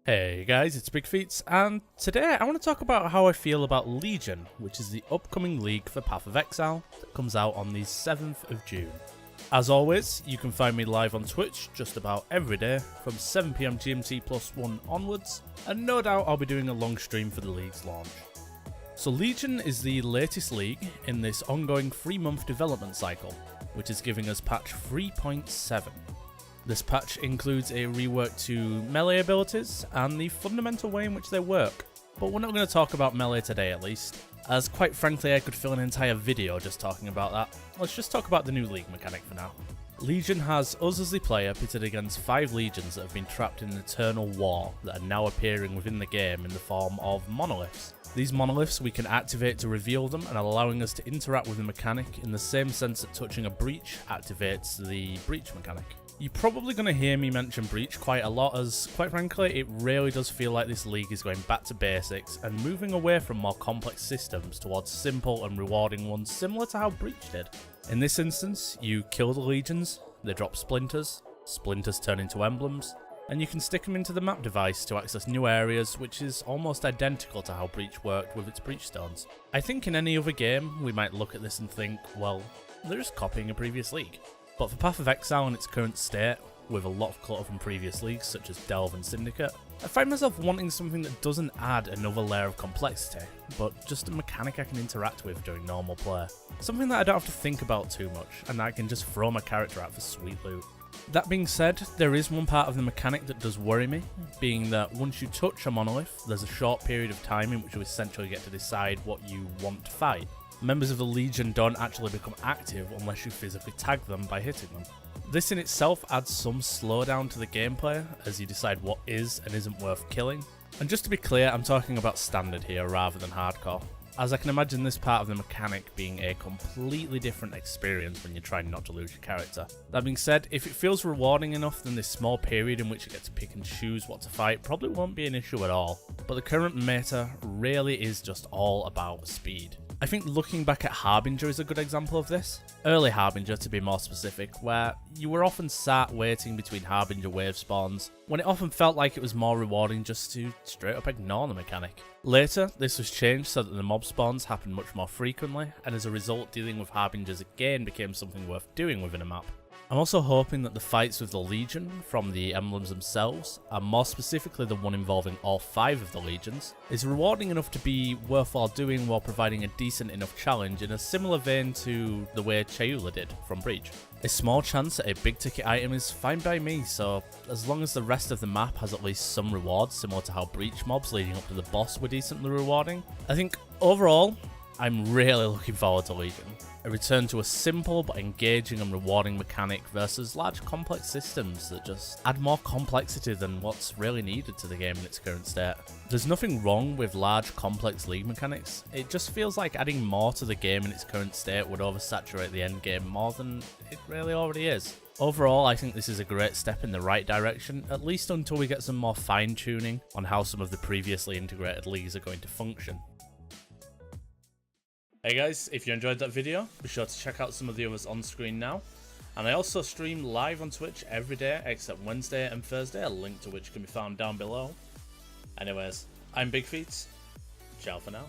Hey guys, it's BigfeetzGaming, and today I want to talk about how I feel about Legion, which is the upcoming league for Path of Exile that comes out on the 7th of June. As always, you can find me live on Twitch just about every day from 7 PM GMT +1 onwards, and no doubt I'll be doing a long stream for the league's launch. So Legion is the latest league in this ongoing 3-month development cycle, which is giving us patch 3.7. This patch includes a rework to melee abilities and the fundamental way in which they work, but we're not going to talk about melee today at least, as quite frankly I could fill an entire video just talking about that. Let's just talk about the new league mechanic for now. Legion has us as the player pitted against 5 legions that have been trapped in an eternal war that are now appearing within the game in the form of monoliths. These monoliths we can activate to reveal them and allowing us to interact with the mechanic in the same sense that touching a breach activates the breach mechanic. You're probably going to hear me mention Breach quite a lot, as quite frankly it really does feel like this league is going back to basics and moving away from more complex systems towards simple and rewarding ones similar to how Breach did. In this instance, you kill the legions, they drop splinters, splinters turn into emblems, and you can stick them into the map device to access new areas, which is almost identical to how Breach worked with its Breach stones. I think in any other game we might look at this and think, well, they're just copying a previous league. But for Path of Exile in its current state, with a lot of clutter from previous leagues such as Delve and Syndicate, I find myself wanting something that doesn't add another layer of complexity, but just a mechanic I can interact with during normal play. Something that I don't have to think about too much, and that I can just throw my character out for sweet loot. That being said, there is one part of the mechanic that does worry me, being that once you touch a monolith, there's a short period of time in which you essentially get to decide what you want to fight. Members of the Legion don't actually become active unless you physically tag them by hitting them. This in itself adds some slowdown to the gameplay as you decide what is and isn't worth killing. And just to be clear, I'm talking about standard here rather than hardcore, as I can imagine this part of the mechanic being a completely different experience when you're trying not to lose your character. That being said, if it feels rewarding enough, then this small period in which you get to pick and choose what to fight probably won't be an issue at all. But the current meta really is just all about speed. I think looking back at Harbinger is a good example of this. Early Harbinger, to be more specific, where you were often sat waiting between Harbinger wave spawns, when it often felt like it was more rewarding just to straight up ignore the mechanic. Later, this was changed so that the mob spawns happened much more frequently, and as a result dealing with Harbingers again became something worth doing within a map. I'm also hoping that the fights with the Legion from the emblems themselves, and more specifically the one involving all 5 of the Legions, is rewarding enough to be worthwhile doing while providing a decent enough challenge in a similar vein to the way Chayula did from Breach. A small chance at a big ticket item is fine by me, so as long as the rest of the map has at least some rewards similar to how Breach mobs leading up to the boss were decently rewarding, I think overall, I'm really looking forward to Legion. A return to a simple but engaging and rewarding mechanic versus large complex systems that just add more complexity than what's really needed to the game in its current state. There's nothing wrong with large complex league mechanics, it just feels like adding more to the game in its current state would oversaturate the end game more than it really already is. Overall, I think this is a great step in the right direction, at least until we get some more fine tuning on how some of the previously integrated leagues are going to function. Hey guys, if you enjoyed that video, be sure to check out some of the others on screen now. And I also stream live on Twitch every day except Wednesday and Thursday, a link to which can be found down below. Anyways, I'm BigfeetzGaming. Ciao for now.